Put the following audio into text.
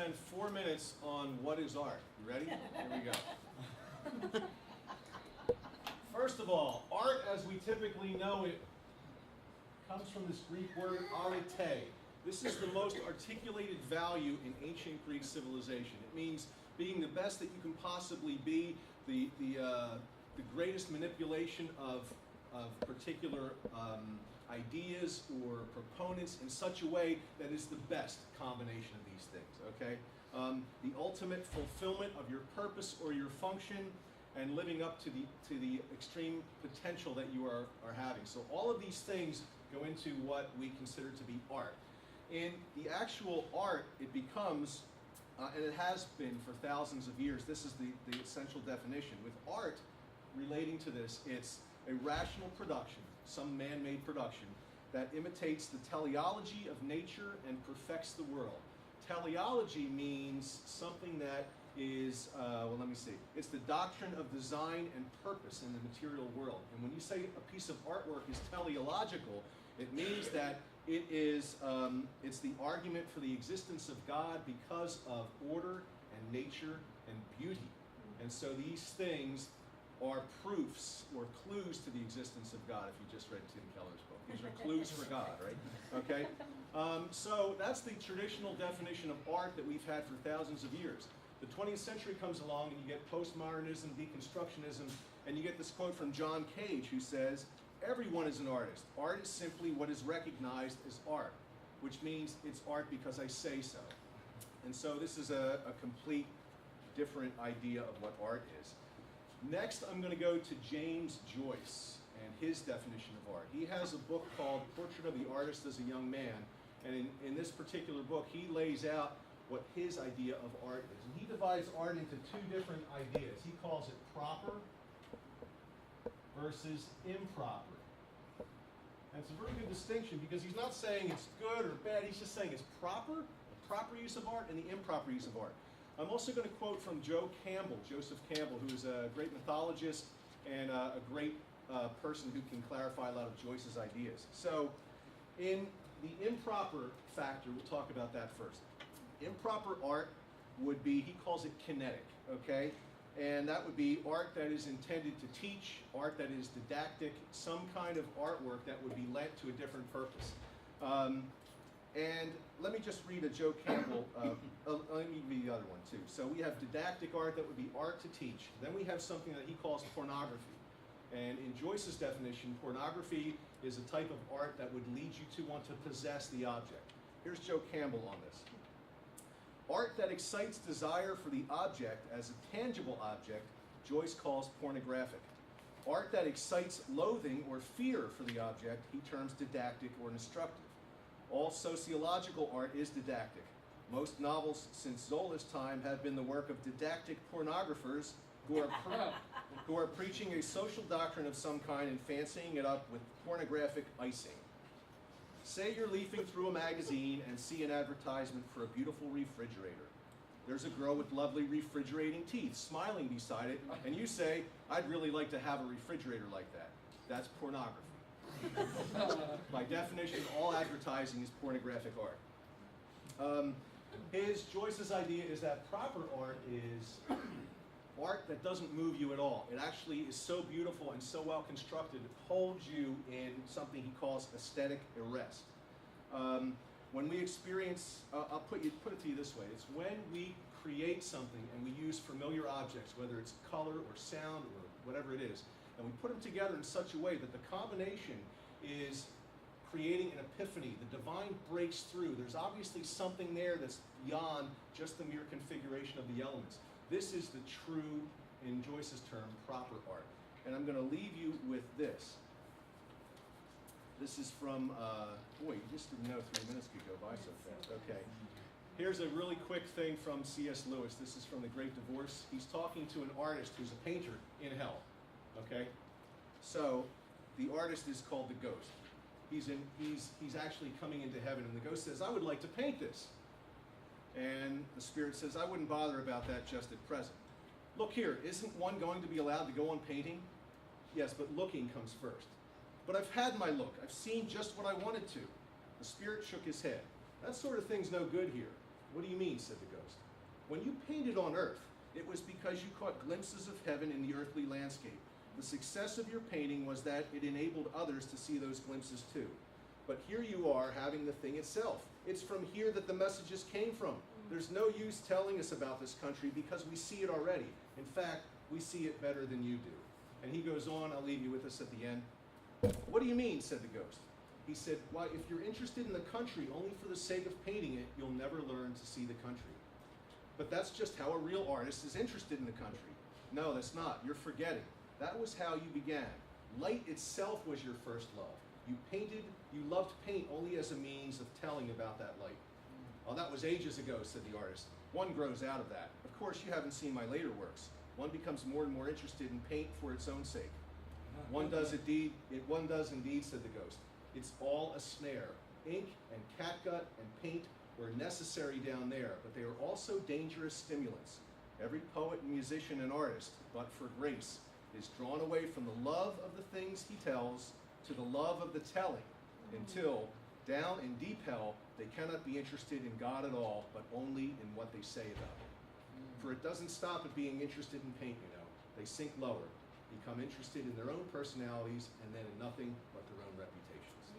spend 4 minutes on what is art. You ready? Here we go. First of all, art as we typically know it comes from this Greek word arete. This is the most articulated value in ancient Greek civilization. It means being the best that you can possibly be, the greatest manipulation of particular ideas or proponents in such a way that is the best combination of these things, okay? The ultimate fulfillment of your purpose or your function and living up to the extreme potential that you are having. So all of these things go into what we consider to be art. In the actual art, it becomes, and it has been for thousands of years, this is the essential definition. With art relating to this, it's a rational production, some man-made production, that imitates the teleology of nature and perfects the world. Teleology means something that is, well, let me see. It's the doctrine of design and purpose in the material world. And when you say a piece of artwork is teleological, it means that it is, it's the argument for the existence of God because of order and nature and beauty. And so these things are proofs or clues to the existence of God, if you just read Tim Keller's book. These are clues for God, right? Okay? So that's the traditional definition of art that we've had for thousands of years. The 20th century comes along and you get postmodernism, deconstructionism, and you get this quote from John Cage who says, "Everyone is an artist. Art is simply what is recognized as art," which means it's art because I say so. And so this is a complete different idea of what art is. Next, I'm going to go to James Joyce and his definition of art. He has a book called Portrait of the Artist as a Young Man, and in this particular book, he lays out what his idea of art is. And he divides art into two different ideas. He calls it proper versus improper. And it's a very good distinction because he's not saying it's good or bad, he's just saying it's proper, the proper use of art, and the improper use of art. I'm also going to quote from Joseph Campbell, who is a great mythologist and a great person who can clarify a lot of Joyce's ideas. So in the improper factor, we'll talk about that first. Improper art would be, he calls it kinetic, okay? And that would be art that is intended to teach, art that is didactic, some kind of artwork that would be lent to a different purpose. And let me just read a Joe Campbell, let me read the other one too. So we have didactic art that would be art to teach. Then we have something that he calls pornography. And in Joyce's definition, pornography is a type of art that would lead you to want to possess the object. Here's Joe Campbell on this. Art that excites desire for the object as a tangible object, Joyce calls pornographic. Art that excites loathing or fear for the object, he terms didactic or instructive. All sociological art is didactic. Most novels since Zola's time have been the work of didactic pornographers who are preaching a social doctrine of some kind and fancying it up with pornographic icing. Say you're leafing through a magazine and see an advertisement for a beautiful refrigerator. There's a girl with lovely refrigerating teeth smiling beside it, and you say, "I'd really like to have a refrigerator like that." That's pornography. By definition, all advertising is pornographic art. Joyce's idea is that proper art is art that doesn't move you at all. It actually is so beautiful and so well constructed, it holds you in something he calls aesthetic arrest. When we experience, I'll put it to you this way, it's when we create something and we use familiar objects, whether it's color or sound or whatever it is, and we put them together in such a way that the combination is creating an epiphany. The divine breaks through. There's obviously something there that's beyond just the mere configuration of the elements. This is the true, in Joyce's term, proper art. And I'm going to leave you with this. This is from, boy, you just didn't know 3 minutes could go by so fast. Okay. Here's a really quick thing from C.S. Lewis. This is from The Great Divorce. He's talking to an artist who's a painter in hell. Okay? So, the artist is called the ghost. He's actually coming into heaven, and the ghost says, "I would like to paint this." And the spirit says, "I wouldn't bother about that just at present. Look here, isn't one going to be allowed to go on painting?" "Yes, but looking comes first." "But I've had my look. I've seen just what I wanted to." The spirit shook his head. "That sort of thing's no good here. What do you mean, said the ghost. When you painted on earth, it was because you caught glimpses of heaven in the earthly landscape. The success of your painting was that it enabled others to see those glimpses too. But here you are having the thing itself. It's from here that the messages came from. There's no use telling us about this country because we see it already. In fact, we see it better than you do. And he goes on, I'll leave you with this at the end. What do you mean, said the ghost. He said, why, if you're interested in the country only for the sake of painting it, you'll never learn to see the country. But that's just how a real artist is interested in the country. No, that's not. You're forgetting. That was how you began. Light itself was your first love. You painted, you loved paint only as a means of telling about that light. Oh, that was ages ago, said the artist. One grows out of that. Of course, you haven't seen my later works. One becomes more and more interested in paint for its own sake. One does indeed, said the ghost. It's all a snare. Ink and catgut and paint were necessary down there, but they are also dangerous stimulants. Every poet and musician and artist, but for grace, is drawn away from the love of the things he tells to the love of the telling, until, down in deep hell, they cannot be interested in God at all, but only in what they say about him. For it doesn't stop at being interested in paint, you know. They sink lower, become interested in their own personalities, and then in nothing but their own reputations.